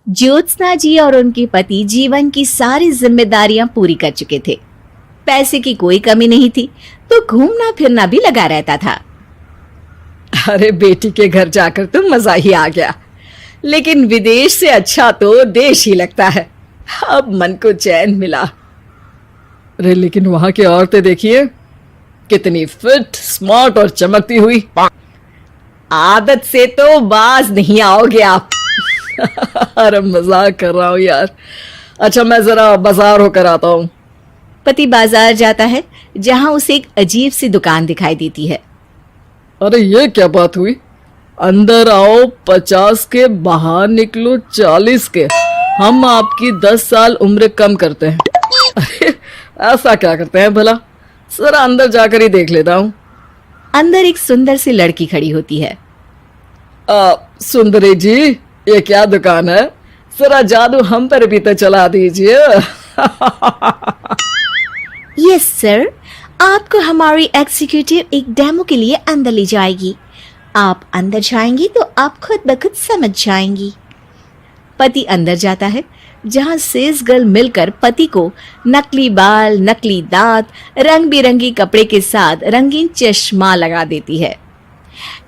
ज्योत्सना जी और उनके पति जीवन की सारी जिम्मेदारियां पूरी कर चुके थे। पैसे की कोई कमी नहीं थी, तो घूमना फिरना भी लगा रहता था। अरे बेटी के घर जाकर तो मजा ही आ गया, लेकिन विदेश से अच्छा तो देश ही लगता है। अब मन को चैन मिला। अरे लेकिन वहां की औरतें देखिए, कितनी फिट, स्मार्ट और चमकती हुई। आदत से तो बाज नहीं आओगे आप। अरे मजाक कर रहा हूँ यार। अच्छा मैं जरा बाजार होकर आता हूँ। पति बाजार जाता है, जहां उसे एक अजीब सी दुकान दिखाई देती है। अरे ये क्या बात हुई? अंदर आओ 50 के, बाहर निकलो 40 के। हम आपकी 10 साल उम्र कम करते हैं। अरे ऐसा क्या करते हैं भला? जरा अंदर जाकर ही देख लेता हूँ। अंदर एक सुंदर सी लड़की खड़ी होती है। सुंदरी जी, ये क्या दुकान है? जरा जादू हम पर भी तो चला दीजिए। यस सर, आपको हमारी एग्जीक्यूटिव एक डेमो के लिए अंदर ले जाएगी। आप अंदर जाएंगी तो आप खुद ब खुद समझ जाएंगी। पति अंदर जाता है, जहां सेल्स गर्ल मिलकर पति को नकली बाल, नकली दांत, रंग बिरंगी कपड़े के साथ रंगीन चश्मा लगा देती है।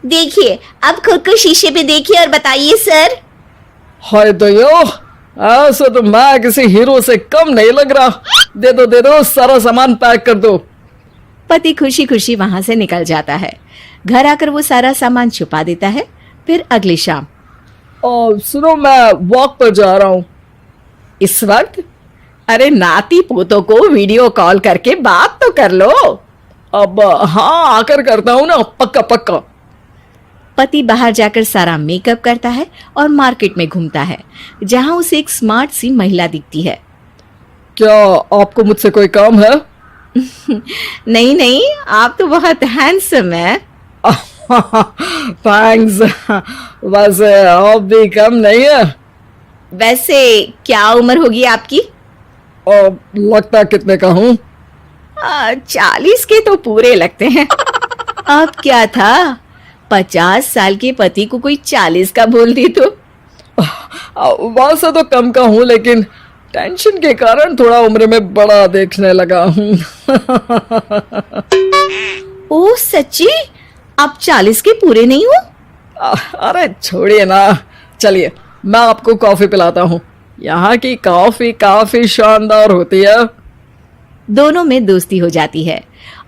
देखिए, अब खुद को शीशे पे देखिए और बताइए सर। हाय दयो, ऐसे तो मैं किसी हीरो से कम नहीं लग रहा। दे दो, सारा सामान पैक कर दो। पति खुशी खुशी वहां से निकल जाता है। घर आकर वो सारा सामान छुपा देता है। फिर अगली शाम, सुनो मैं वॉक पर जा रहा हूँ। इस वक्त? अरे नाती पोतों को वीडियो कॉल करके बात तो कर लो। अब हाँ, आकर करता हूँ ना, पक्का पक्का। पति बाहर जाकर सारा मेकअप करता है और मार्केट में घूमता है, जहां उसे एक स्मार्ट सी महिला दिखती है। क्या आपको मुझसे कोई काम है? नहीं नहीं, आप तो बहुत हैंडसम हैं। थैंक्स। वैसे आप भी कम नहीं है। वैसे क्या उम्र होगी आपकी? लगता कितने का हूँ? 40 के तो पूरे लगते हैं। अब क्या था, 50 साल के पति को कोई 40 का बोल दी तो? वैसे तो कम का हूँ, लेकिन टेंशन के कारण थोड़ा उम्र में बड़ा देखने लगा हूँ। ओह सच्ची? आप 40 के पूरे नहीं हो? अरे छोड़िए ना, चलिए मैं आपको कॉफी पिलाता हूँ। यहाँ की कॉफी काफी शानदार होती है। दोनों में दोस्ती हो जाती है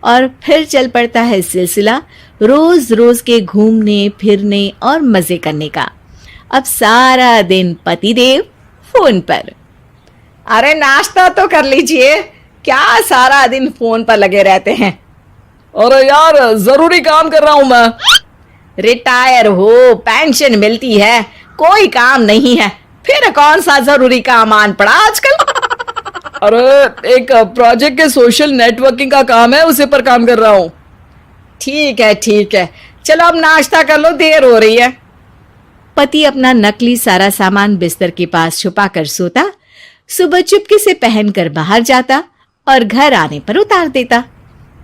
और फिर चल पड़ता है सिलसिला रोज रोज के घूमने फिरने और मजे करने का। अब सारा दिन पतिदेव फोन पर। अरे नाश्ता तो कर लीजिए, क्या सारा दिन फोन पर लगे रहते हैं? अरे यार जरूरी काम कर रहा हूं मैं। रिटायर हो, पेंशन मिलती है, कोई काम नहीं है, फिर कौन सा जरूरी काम आन पड़ा आजकल? अरे एक प्रोजेक्ट के सोशल नेटवर्किंग का काम है, उसी पर काम कर रहा हूँ। ठीक है, चलो अब नाश्ता कर लो, देर हो रही है। पति अपना नकली सारा सामान बिस्तर के पास छुपा कर सोता, सुबह चुपके से पहनकर बाहर जाता और घर आने पर उतार देता।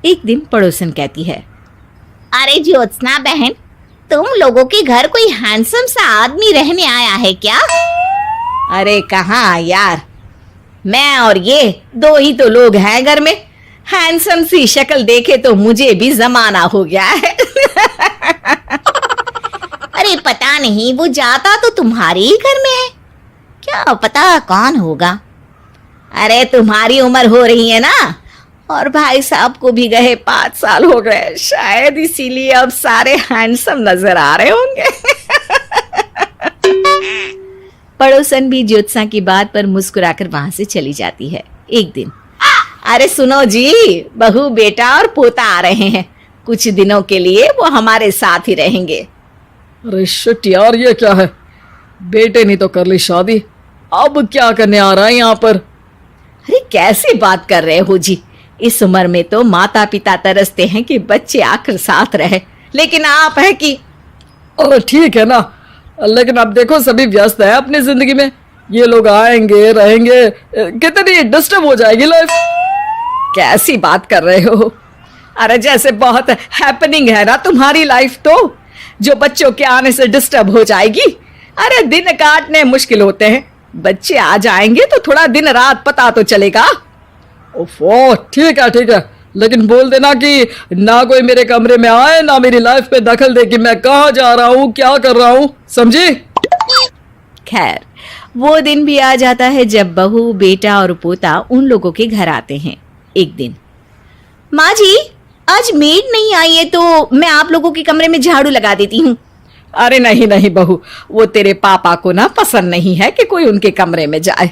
एक दिन पड़ोसन कहती है, अरे ज्योत्सना बहन, तुम लोगों के घर कोई हैंडसम सा आदमी रहने आया है क्या? अरे कहाँ यार, मैं और ये दो ही तो लोग हैं घर में। हैंडसम सी शक्ल देखे तो मुझे भी जमाना हो गया है। अरे पता नहीं, वो जाता तो तुम्हारे ही घर में है, क्या पता कौन होगा। अरे तुम्हारी उम्र हो रही है ना, और भाई साहब को भी गए 5 साल हो गए, शायद इसीलिए अब सारे हैंडसम नजर आ रहे होंगे। पड़ोसन भी ज्योत्सना की बात पर मुस्कुराकर वहां से चली जाती है। एक दिन, अरे सुनो जी, बहू बेटा और पोता आ रहे हैं, कुछ दिनों के लिए वो हमारे साथ ही रहेंगे। अरे शिट यार, ये क्या है? बेटे ने तो कर ली शादी, अब क्या करने आ रहा है यहाँ पर? अरे कैसी बात कर रहे हो जी, इस उम्र में तो माता पिता तरसते हैं कि बच्चे आकर साथ रहे, लेकिन आप है कि। अरे ठीक है ना, लेकिन अब देखो सभी व्यस्त है अपनी जिंदगी में, ये लोग आएंगे रहेंगे, कितनी डिस्टर्ब हो जाएगी लाइफ। कैसी बात कर रहे हो? अरे जैसे बहुत हैपनिंग है ना तुम्हारी लाइफ, तो जो बच्चों के आने से डिस्टर्ब हो जाएगी। अरे दिन काटने मुश्किल होते हैं, बच्चे आ जाएंगे तो थोड़ा दिन रात पता तो चलेगा। ओफो, ठीक है, लेकिन बोल देना कि ना कोई मेरे कमरे में आए, ना मेरी लाइफ पे दखल दे कि मैं कहाँ जा रहा हूँ, क्या कर रहा हूँ, समझी? खैर, वो दिन भी आ जाता है जब बहू, बेटा और पोता उन लोगों के घर आते हैं। एक दिन, माँ जी, आज मेड नहीं आई है तो मैं आप लोगों के कमरे में झाड़ू लगा देती हूँ। अरे नहीं बहू, वो तेरे पापा को ना पसंद नहीं है कि कोई उनके कमरे में जाए।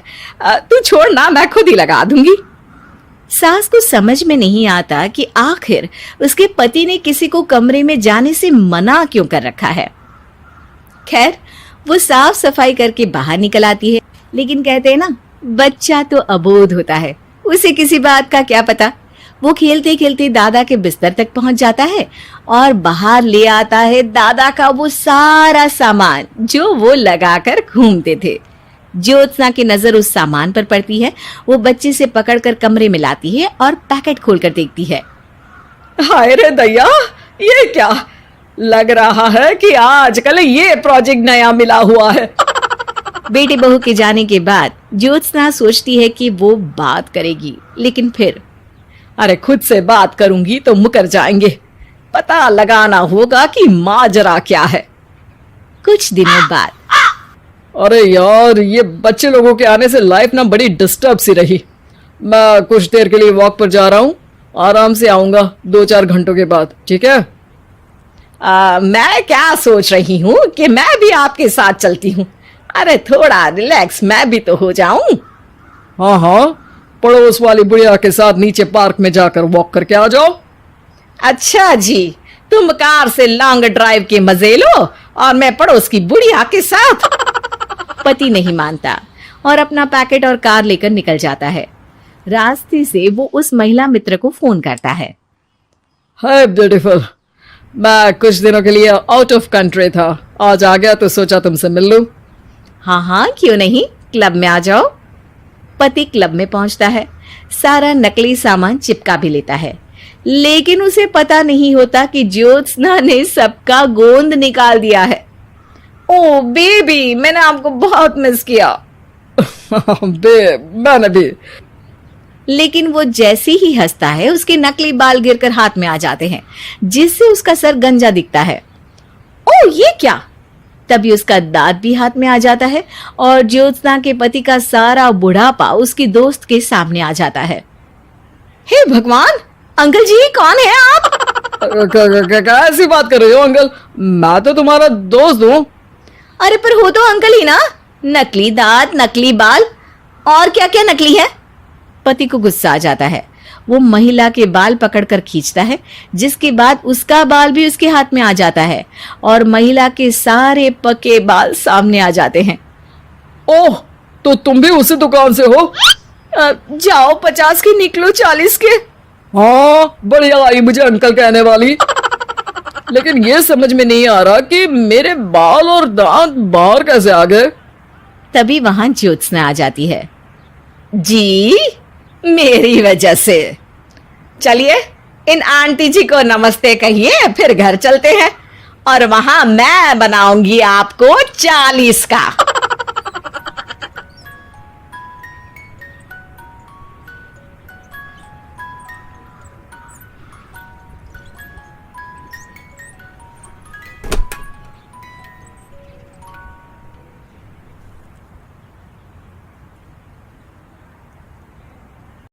तू छोड़ ना, मैं खुद ही लगा दूंगी। सास को समझ में नहीं आता कि आखिर उसके पति ने किसी को कमरे में जाने से मना क्यों कर रखा है। खैर, वो साफ सफाई करके बाहर निकल आती है, लेकिन कहते हैं ना, बच्चा तो अबोध होता है, उसे किसी बात का क्या पता। वो खेलते खेलते दादा के बिस्तर तक पहुंच जाता है और बाहर ले आता है दादा का वो सारा सामान जो वो लगाकर घूमते थे। ज्योत्सना की नजर उस सामान पर पड़ती है। वो बच्चे से पकड़कर कमरे में लाती है और पैकेट खोलकर देखती है। हाय रे दैया, ये क्या? लग रहा है कि आजकल ये प्रोजेक्ट नया मिला हुआ है। बेटे बहू के जाने के बाद ज्योत्सना सोचती है कि वो बात करेगी, लेकिन फिर अरे खुद से बात करूंगी तो मुकर जाएंगे। पता लगाना होगा कि माजरा क्या है। कुछ दिनों बाद, अरे यार, ये बच्चे लोगों के आने से लाइफ ना बड़ी डिस्टर्ब सी रही। मैं कुछ देर के लिए वॉक पर जा रहा हूँ, आराम से आऊंगा 2-4 घंटों के बाद, ठीक है? मैं क्या सोच रही हूँ कि मैं भी आपके साथ चलती हूँ। अरे थोड़ा रिलैक्स मैं भी तो हो जाऊं। हाँ, पड़ोस वाली बुढ़िया के साथ नीचे पार्क में जाकर वॉक करके आ जाओ। अच्छा जी, तुम कार से लॉन्ग ड्राइव के मजे लो और मैं पड़ोस की बुढ़िया के साथ। पति नहीं मानता और अपना पैकेट और कार लेकर निकल जाता है। रास्ते से वो उस महिला मित्र को फोन करता है। हाय ब्यूटीफुल, मैं कुछ दिनों के लिए आउट ऑफ कंट्री था, आज आ गया तो सोचा तुमसे मिल लूं। हाँ, क्यों नहीं, क्लब में आ जाओ। पति क्लब में पहुंचता है, सारा नकली सामान चिपका भी लेता है, लेकिन उसे पता नहीं होता कि ज्योत्सना ने सबका गोंद निकाल दिया है। ओ बेबी, मैंने आपको बहुत मिस किया। मैंने भी। लेकिन वो जैसे ही हंसता है, उसके नकली बाल गिरकर हाथ में आ जाते हैं, जिससे उसका सर गंजा दिखता है। ओ ये क्या? तभी उसका दांत भी हाथ में आ जाता है और ज्योत्सना के पति का सारा बुढ़ापा उसकी दोस्त के सामने आ जाता है। हे भगवान, अंकल जी कौन है आप? कैसी बात कर रहे हो अंकल? मैं तो तुम्हारा दोस्त हूँ। अरे पर हो तो अंकल ही ना। नकली दांत, नकली बाल और क्या क्या नकली है। पति को गुस्सा आ जाता है। वो महिला के बाल पकड़कर खींचता है, जिसके बाद उसका बाल भी उसके हाथ में आ जाता है और महिला के सारे पके बाल सामने आ जाते हैं। ओह, तो तुम भी उसी दुकान से हो? जाओ 50 के निकलो 40 के। हाँ, बढ़िया आई मुझे अंकल कहने वाली। लेकिन ये समझ में नहीं आ रहा कि मेरे बाल और दांत बाहर कैसे आ गए। तभी वहां ज्योत्सना आ जाती है। जी, मेरी वजह से। चलिए इन आंटी जी को नमस्ते कहिए, फिर घर चलते हैं और वहां मैं बनाऊंगी आपको 40 का।